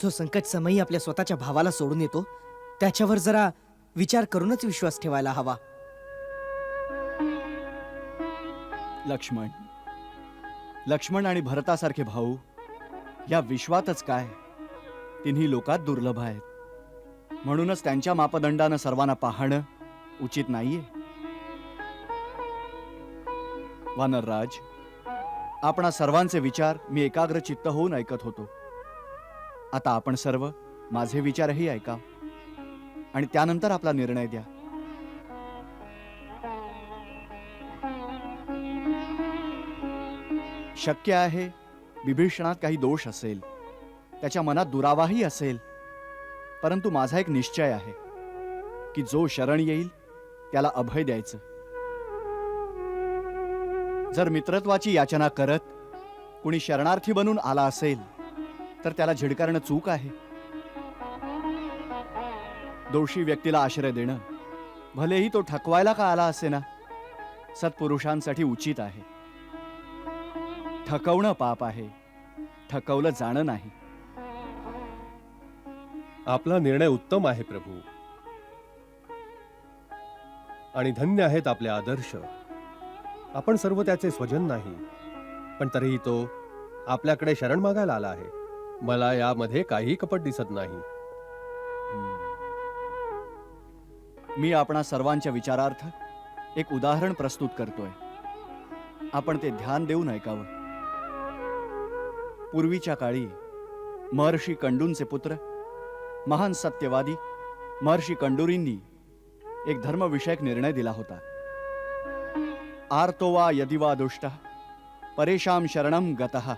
S11: जो संकट समयी आपल्या स्वतःच्या भावाला सोडून येतो त्याच्यावर जरा विचार करूनच विश्वास ठेवायला हवा.
S10: लक्ष्मण आणि भरतासारखे भाऊ या विश्वातच काय, तिन्ही लोकात दुर्लभ आहेत. म्हणूनच त्यांच्या मापदंडानं सर्वांना पाहणं उचित नाहीये. वानरराज, आपणा सर्वांचे विचार मी एकाग्र चित्त होऊन ऐकत होतो. आता आपण सर्व माझे विचारही ऐका आणि त्यानंतर आपला निर्णय द्या. शक्य आहे विभीषणात काही दोष असेल, त्याच्या मनात दुरावाही असेल. परंतु माझा एक निश्चय आहे की जो शरण येईल त्याला अभय द्यायचं. जर मित्रत्वाची याचना करत कुणी शरणार्थी बनून आला असेल तर त्याला झिडकारणं चूक आहे. दोषी व्यक्तीला आश्रय देणं, भलेही तो ठकवायला का आला असे ना, सत्पुरुषांसाठी उचित आहे. ठकवणं पाप आहे, ठकवलं जाणं नाही.
S2: आपला निर्णय उत्तम आहे प्रभू, आणि धन्य आहेत आपले आदर्श. आपण सर्व त्याचे स्वजन नाही, पण तरीही तो आपल्याकडे शरण मागायला आला आहे. मला यामध्ये काही कपट दिसत नाही.
S10: मी आपणा सर्वांच्या विचारार्थ एक उदाहरण प्रस्तुत करतोय. आपण ते ध्यान देऊन ऐकावं. पूर्वीच्या काळी महर्षी कंडूंचे पुत्र महान सत्यवादी महर्षी कंडूरींनी एक धर्मविषयक निर्णय दिला होता. आर्तो वा यदि वा दुष्टः परेषां शरणं गतः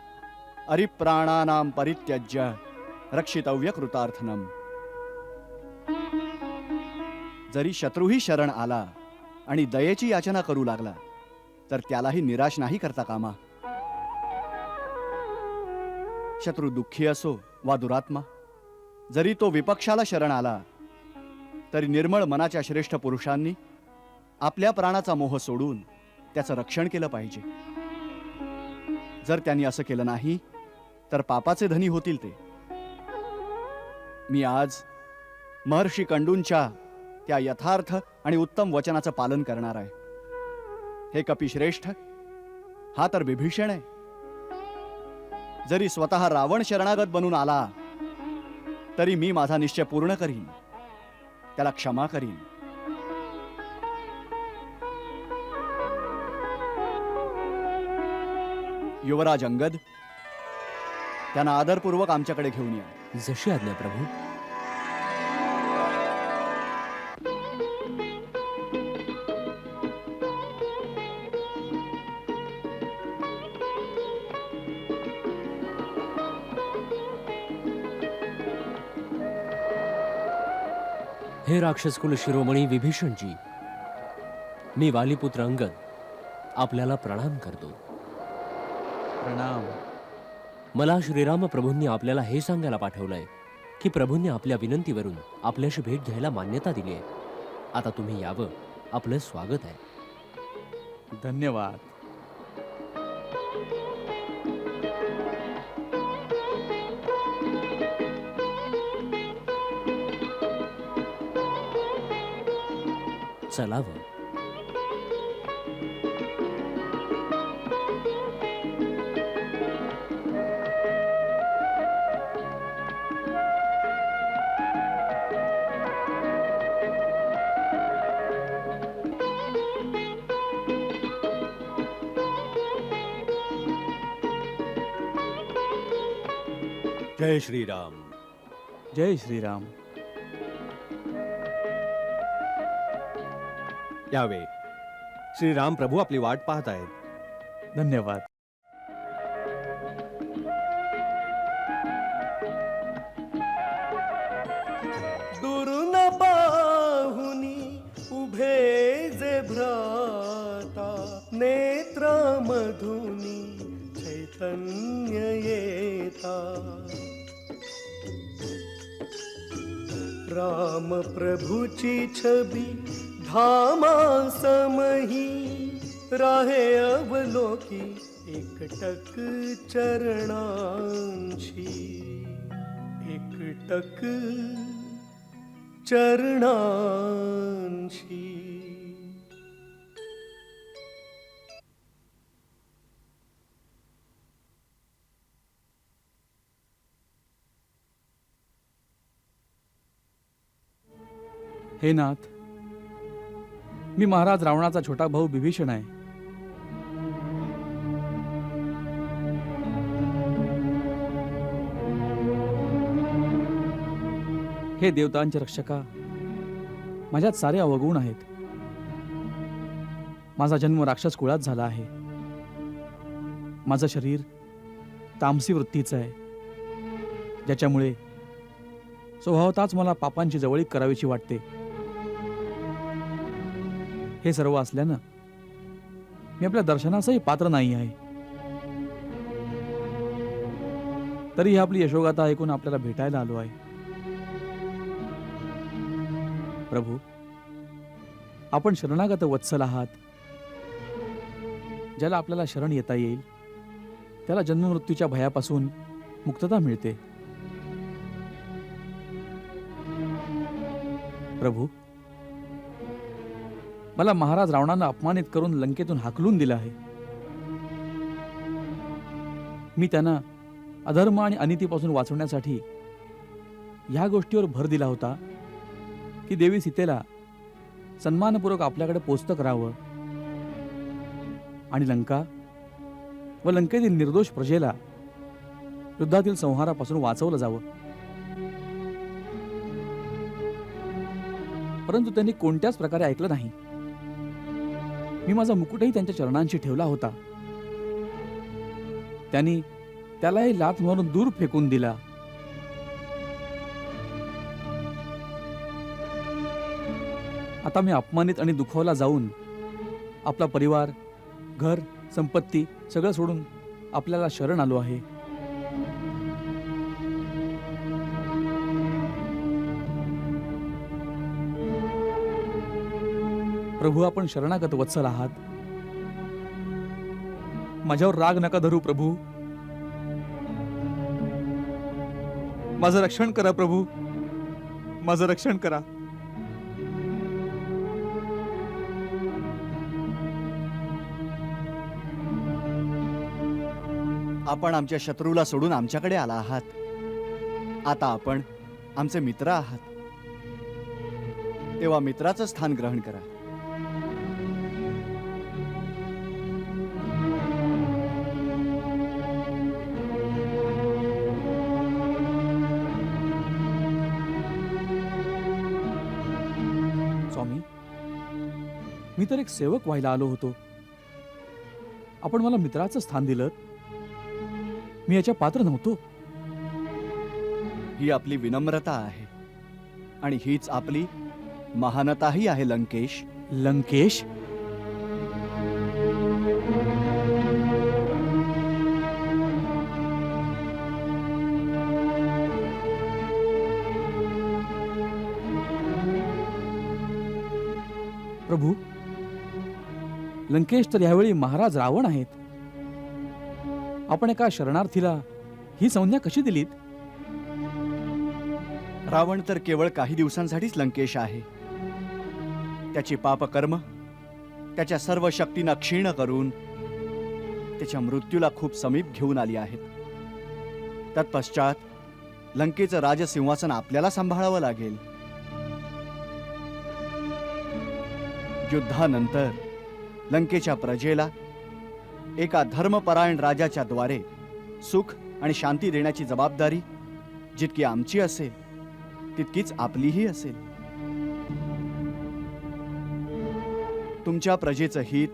S10: अरिप्राणानां परित्यज्य रक्षितव्य कृतार्थनम. जरी शत्रूही शरण आला आणि दयेची याचना करू लागला तर त्यालाही निराश नाही करता कामा. शत्रू दुःखी असो वा दुरात्मा, जरी तो विपक्षाला शरण आला तरी निर्मळ मनाच्या श्रेष्ठ पुरुषांनी आपल्या प्राणाचा मोह सोडून त्याचं रक्षण केलं पाहिजे. जर त्यांनी असं केलं नाही तर पापाचे धनी होतील ते. मी आज महर्षी कंडूंच्या त्या यथार्थ आणि उत्तम वचनाचं पालन करणार आहे. हे कपिश्रेष्ठ, हा तर विभीषण आहे. जरी स्वतः रावण शरणागत बनून आला तरी मी माझा निश्चय पूर्ण करीन, त्याला क्षमा करीन. युवराज अंगद, त्यांना आदरपूर्वक आमच्याकडे घेऊन या.
S6: जशी आज्ञा प्रभू. हे राक्षसकुल शिरोमणी विभीषणजी, मी वालीपुत्र अंगद आपल्याला प्रणाम करतो.
S5: प्रणाम.
S6: मला श्रीराम प्रभूंनी आपल्याला हे सांगायला पाठवलंय की प्रभूंनी आपल्या विनंतीवरून आपल्याशी भेट घ्यायला मान्यता दिली आहे. आता तुम्ही यावं, आपलं स्वागत आहे.
S5: धन्यवाद.
S6: चलावं.
S4: जय श्रीराम.
S5: जय श्रीराम.
S4: यावे, श्रीराम प्रभू आपली वाट पाहत आहेत.
S5: धन्यवाद.
S4: दुरून पाहुनी उभे जे भ्राता, नेत्रामधुनी चैतन्य येता. राम प्रभूची छबी धामा समही, राहे अवलोकी एकटक चरणांशी. एकटक चरणांशी.
S5: हे नाथ, मी महाराज रावणाचा छोटा भाऊ विभीषण आहे. हे देवतांचे रक्षका, माझ्यात सारे अवगुण आहेत. माझा जन्म राक्षस कुळात झाला आहे. माझं शरीर तामसी वृत्तीचं आहे, ज्याच्यामुळे स्वभावताच मला पापांची जवळीक करावीची वाटते. हे सर्व असल्यानं मी आपल्या दर्शनासही पात्र नाही आहे. तरी ही आपली यशोगाथा ऐकून आपल्याला भेटायला आलो आहे. प्रभू, आपण शरणागत वत्सल आहात. ज्याला आपल्याला शरण येता येईल त्याला जन्ममृत्यूच्या भयापासून मुक्तता मिळते. प्रभू, मला महाराज रावणानं अपमानित करून लंकेतून हाकलून दिलं आहे. मी त्यांना अधर्म आणि अनितीपासून वाचवण्यासाठी ह्या गोष्टीवर भर दिला होता की देवी सीतेला सन्मानपूर्वक आपल्याकडे पोचतं करावं आणि लंका व लंकेतील निर्दोष प्रजेला युद्धातील संहारापासून वाचवलं जावं. परंतु त्यांनी कोणत्याच प्रकारे ऐकलं नाही. मी माझा मुकुटही त्यांच्या चरणांशी ठेवला होता. त्यांनी त्यालाही लाथ मारून दूर फेकून दिला. आता मी अपमानित आणि दुखावला जाऊन आपला परिवार, घर, संपत्ती सगळं सोडून आपल्याला शरण आलो आहे. प्रभू, आपण शरणागत वत्सल आहात. माझ्यावर राग नका धरू प्रभू. माझं रक्षण करा प्रभू, माझं रक्षण करा.
S10: आपण आमच्या शत्रूला सोडून आमच्याकडे आला आहात. आता आपण आमचे मित्र आहात, तेव्हा मित्राचं स्थान ग्रहण करा.
S5: स्वामी, मी तर एक सेवक व्हायला आलो होतो. आपण मला मित्राचं स्थान दिलं, मी याच्या पात्र नव्हतो.
S10: ही आपली विनम्रता आहे आणि हीच आपली महानताही आहे लंकेश.
S5: लंकेश, प्रभू, लंकेश तर यावेळी महाराज रावण आहेत. आपण एका शरणार्थीला ही संज्ञा कशी दिलीत?
S10: रावण तर केवळ काही दिवसांसाठीच लंकेश आहे. त्याची पापकर्म त्याच्या सर्व शक्तींना क्षीण करून त्याच्या मृत्यूला खूप समीप घेऊन आली आहेत. तत्पश्चात लंकेचं राजसिंहासन आपल्याला सांभाळावं लागेल. युद्धानंतर लंकेच्या प्रजेला एका धर्मपरायण राजाच्या द्वारे सुख आणि शांती देण्याची जबाबदारी जितकी आमची असेल तितकीच आपलीही असेल. तुमच्या प्रजेचं हित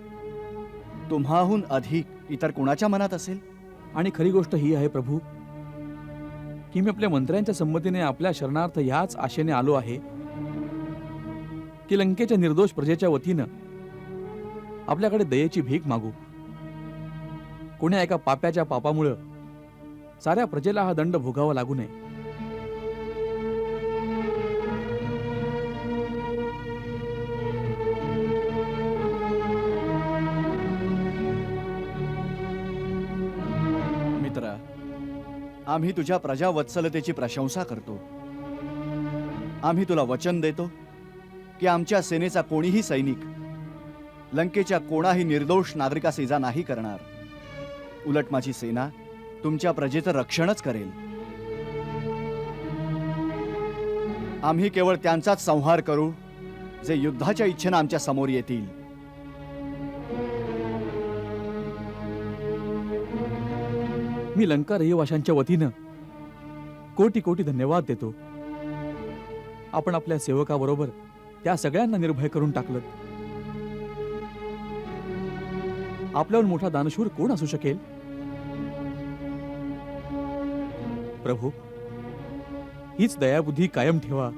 S10: तुम्हाहून अधिक इतर कोणाच्या मनात असेल?
S5: आणि खरी गोष्ट ही आहे प्रभू, की मी आपल्या मंत्र्यांच्या संमतीने आपल्या शरणार्थ ह्याच आशेने आलो आहे की लंकेच्या निर्दोष प्रजेच्या वतीनं आपल्याकडे दयेची भीक मागू. कोण्या एका पाप्याच्या पापामुळं साऱ्या प्रजेला हा दंड भोगावा लागू नये.
S10: मित्रा, आम्ही तुझ्या प्रजावत्सलतेची प्रशंसा करतो. आम्ही तुला वचन देतो की आमच्या सेनेचा कोणीही सैनिक लंकेच्या कोणाही निर्दोष नागरिकास इजा नाही करणार. उलट माझी सेना तुमच्या प्रजेचं रक्षणच करेल. आम्ही केवळ त्यांचाच संहार करू जे युद्धाच्या इच्छेनं आमच्या समोर येतील.
S5: मी लंका रहिवाशांच्या वतीनं कोटी कोटी धन्यवाद देतो. आपण आपल्या सेवकाबरोबर त्या सगळ्यांना निर्भय करून टाकलं. आपल्यावर मोठा दानशूर कोण असू शकेल? प्रभू, हीच दयाबुद्धी कायम ठेवा.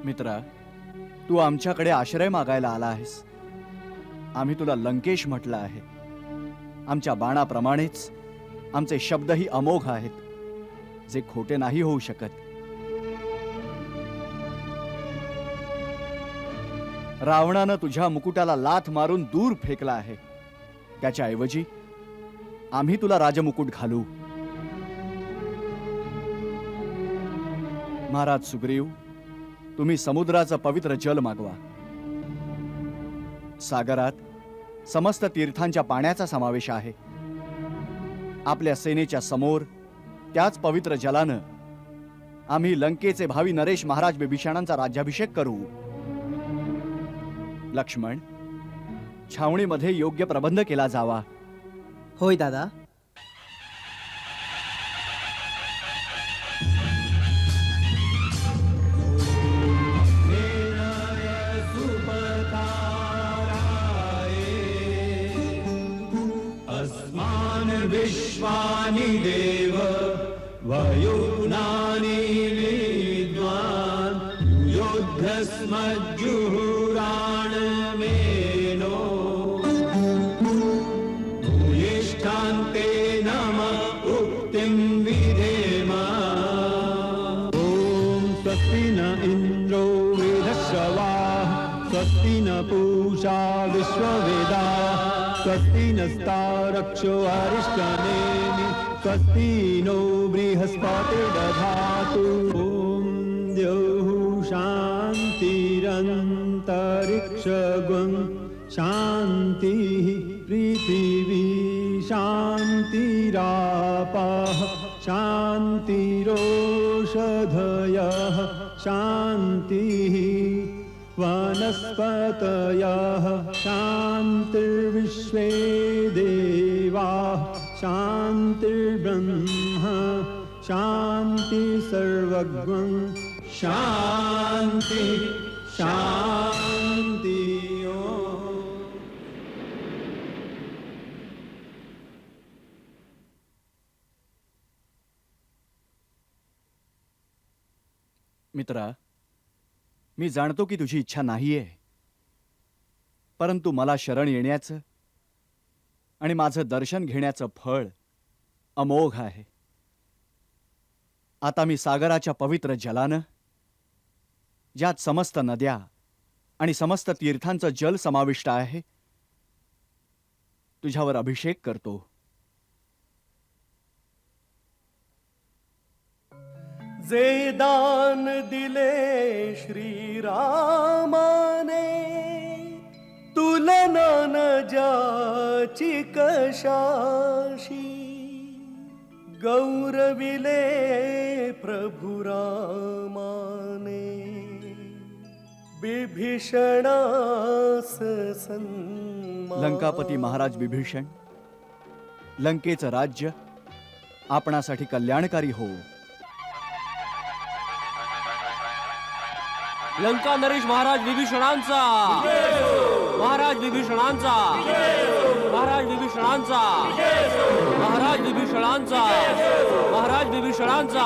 S10: मित्रा, तू आमच्याकडे आश्रय मागायला आला आहेस. आम्ही तुला लंकेश म्हटलं आहे. आमच्या बाणाप्रमाणेच आमचे शब्दही अमोघ आहेत, जे खोटे नाही होऊ शकत. रावणानं तुझ्या मुकुटाला लाथ मारून दूर फेकला आहे. त्याच्याऐवजी आम्ही तुला राजमुकुट घालू. महाराज सुग्रीव, तुम्ही समुद्राचं पवित्र जल मागवा. सागरात समस्त तीर्थांच्या पाण्याचा समावेश आहे. आपल्या सेनेच्या समोर त्याच पवित्र जलानं आम्ही लंकेचे भावी नरेश महाराज बिभीषणांचा राज्याभिषेक करू. लक्ष्मण, छावणीमध्ये योग्य प्रबंध केला जावा.
S11: होय दादा.
S12: विश्वानि देव वयुनानि विद्वान् युद्धस्मज्जुहुराणमेनो भूयिष्ठान्ते नम उक्तिं विधेम. ॐ स्वस्ति न इन्द्रो वेधश्रवाः स्वस्ति न पूषा विश्ववेदा स्वस्ति नस्तारक्षो अरिष्टनेमि स्वस्ति नो बृहस्पतिर्दधातु ॐ द्यौः शान्तिरन्तरिक्षगुं शान्तिः पृथिवी शान्तिरापः शान्तिरोषधयः शान्तिः वनस्पतयः शान्तिर्विश्वे देवाः शान्तिर्ब्रह्म शान्ति सर्वज्ञं शान्ति शान्ति
S10: मित्रा, मी जाणतो की तुझी इच्छा नाहीये, परंतु मला शरण येण्याचं आणि माझं दर्शन घेण्याचं फळ अमोघ आहे. आता मी सागराच्या पवित्र जलानं, ज्यात समस्त नद्या आणि समस्त तीर्थांचं जल समाविष्ट आहे, तुझ्यावर अभिषेक करतो.
S12: जे दान दिले श्रीरामाने तुलना न ज्याची कशाशी गौरविले प्रभु रामाने बिभीषणास सन्मान.
S10: लंकापती महाराज विभीषण, लंकेचं राज्य आपणासाठी कल्याणकारी हो.
S6: लंका नरेश महाराज विभीषणांचा, महाराज विभीषणांचा, महाराज विभीषणांचा, महाराज विभीषणांचा, महाराज विभीषणांचा,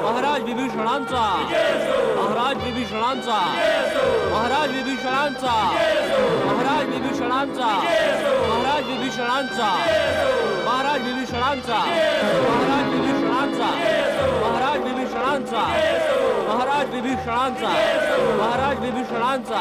S6: महाराज विभीषणांचा, महाराज विभीषणांचा, महाराज विभीषणांचा, महाराज विभीषणांचा, महाराज विभीषणांचा, महाराज विभीषणांचा, महाराज विभीषणांचा, महाराज विभीषणांचा, महाराज विभीषणांचा, महाराज विभीषणांचा.